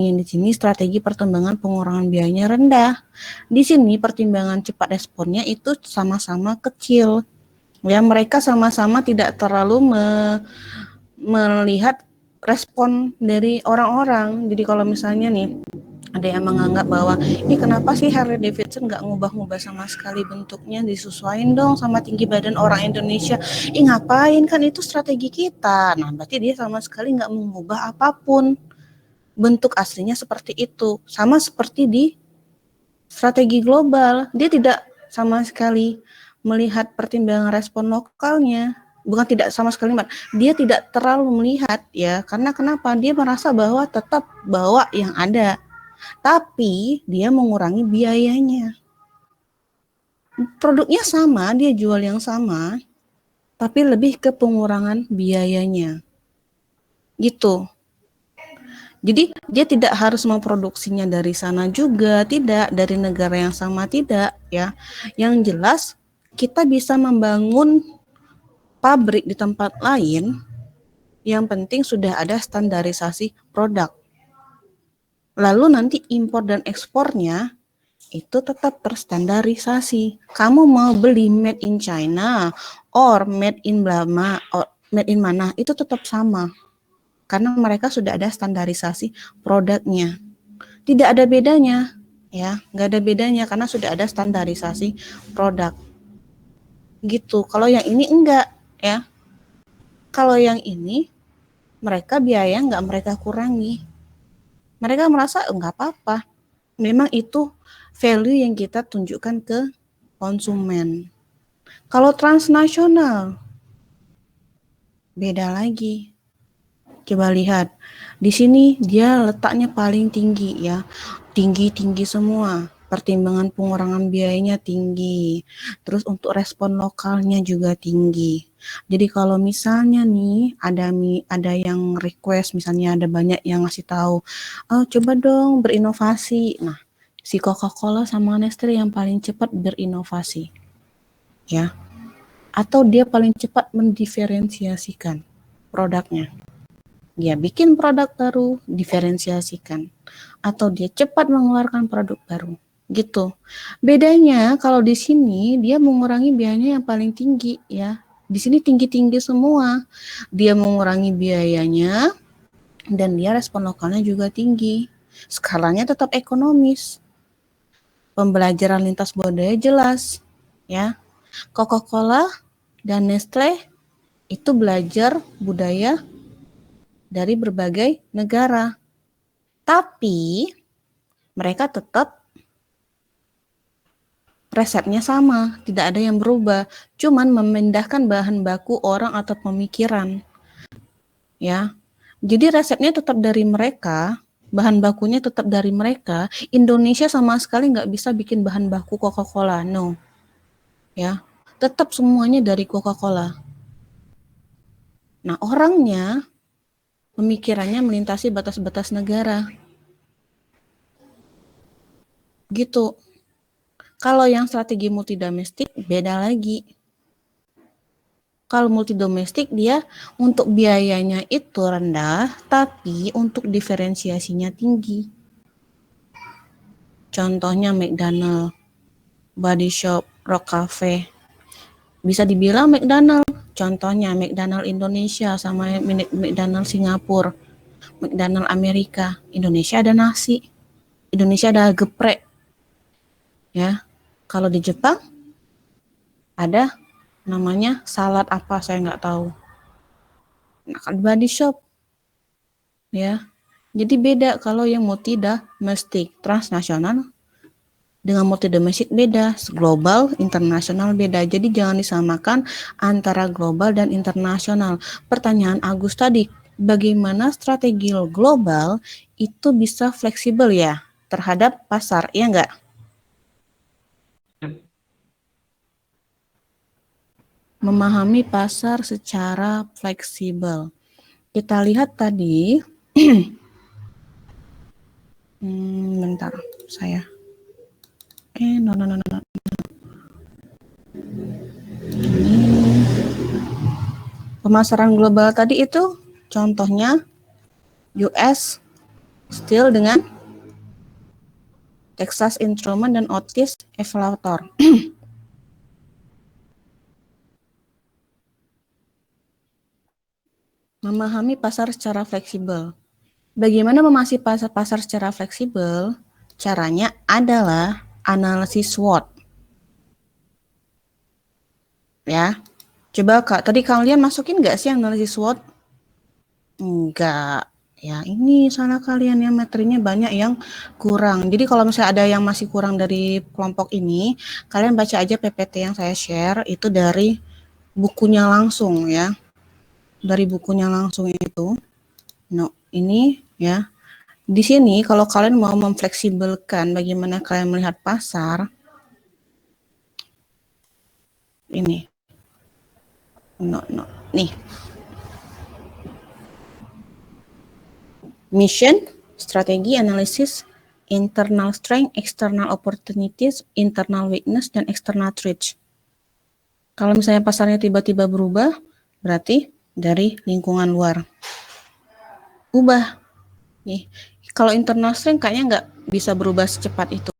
di sini strategi pertimbangan pengurangan biayanya rendah. Di sini pertimbangan cepat responnya itu sama-sama kecil. Ya, mereka sama-sama tidak terlalu melihat respon dari orang-orang. Jadi kalau misalnya nih ada yang menganggap bahwa ini kenapa sih Harley Davidson nggak ngubah-ngubah sama sekali bentuknya, disesuaikan dong sama tinggi badan orang Indonesia. Ngapain, kan itu strategi kita. Nah, berarti dia sama sekali nggak mengubah apapun, bentuk aslinya seperti itu. Sama seperti di strategi global, dia tidak sama sekali melihat pertimbangan respon lokalnya. Bukan tidak sama sekali, dia tidak terlalu melihat ya, karena kenapa? Dia merasa bahwa tetap bawa yang ada, tapi dia mengurangi biayanya. Produknya sama, dia jual yang sama, tapi lebih ke pengurangan biayanya. Gitu. Jadi dia tidak harus memproduksinya dari sana juga, tidak, dari negara yang sama tidak ya. Yang jelas kita bisa membangun pabrik di tempat lain, yang penting sudah ada standarisasi produk. Lalu nanti impor dan ekspornya itu tetap terstandarisasi. Kamu mau beli made in China or made in Blama or made in mana, itu tetap sama. Karena mereka sudah ada standarisasi produknya. Tidak ada bedanya, ya, nggak ada bedanya karena sudah ada standarisasi produk. Gitu. Kalau yang ini enggak, ya. Kalau yang ini mereka biaya nggak mereka kurangi. Mereka merasa enggak apa-apa. Memang itu value yang kita tunjukkan ke konsumen. Kalau transnasional beda lagi. Coba lihat, di sini dia letaknya paling tinggi ya, tinggi semua. Pertimbangan pengurangan biayanya tinggi. Terus untuk respon lokalnya juga tinggi. Jadi kalau misalnya nih ada yang request, misalnya ada banyak yang ngasih tahu, oh coba dong berinovasi. Nah, si Coca-Cola sama Nestle yang paling cepat berinovasi, ya. Atau dia paling cepat mendiferensiasikan produknya. Dia bikin produk baru, diferensiasikan, atau dia cepat mengeluarkan produk baru, gitu. Bedanya kalau di sini dia mengurangi biayanya yang paling tinggi ya. Di sini tinggi-tinggi semua. Dia mengurangi biayanya dan dia respon lokalnya juga tinggi. Skalanya tetap ekonomis. Pembelajaran lintas budaya jelas ya. Coca-Cola dan Nestle itu belajar budaya dari berbagai negara. Tapi mereka tetap resepnya sama, tidak ada yang berubah, cuman memindahkan bahan baku orang atau pemikiran. Ya. Jadi resepnya tetap dari mereka, bahan bakunya tetap dari mereka. Indonesia sama sekali nggak bisa bikin bahan baku Coca-Cola, no. Ya. Tetap semuanya dari Coca-Cola. Nah, orangnya pemikirannya melintasi batas-batas negara. Gitu. Kalau yang strategi multidomestik beda lagi. Kalau multidomestik dia untuk biayanya itu rendah, tapi untuk diferensiasinya tinggi. Contohnya McDonald, Body Shop, Rock Cafe. Bisa dibilang McDonald. Contohnya McDonald Indonesia sama McDonald Singapura, McDonald Amerika. Indonesia ada nasi, Indonesia ada geprek. Ya, kalau di Jepang ada namanya salad apa saya nggak tahu. Nah, kan Body Shop, ya. Jadi beda kalau yang multidomestik, transnasional dengan multidomestik beda, global, internasional beda. Jadi jangan disamakan antara global dan internasional. Pertanyaan Agus tadi, bagaimana strategi global itu bisa fleksibel ya terhadap pasar, ya enggak? Memahami pasar secara fleksibel. Kita lihat tadi, bentar, saya. No. Ini pemasaran global tadi itu contohnya US, Still dengan Texas Instrument dan Otis Evaluator. Memahami pasar secara fleksibel. Bagaimana memahami pasar secara fleksibel? Caranya adalah analisis SWOT. Ya, coba Kak, tadi kalian masukin nggak sih analisis SWOT? Enggak. Ya, ini salah kalian ya, materinya banyak yang kurang. Jadi kalau misalnya ada yang masih kurang dari kelompok ini, kalian baca aja PPT yang saya share, itu dari bukunya langsung ya. Dari bukunya langsung itu. No, ini ya. Di sini kalau kalian mau memfleksibelkan bagaimana kalian melihat pasar, ini. No. Nih. Mission, strategi, analisis, internal strength, external opportunities, internal weakness, dan external threats. Kalau misalnya pasarnya tiba-tiba berubah, berarti dari lingkungan luar. Ubah. Nih, kalau internal strength kayaknya nggak bisa berubah secepat itu.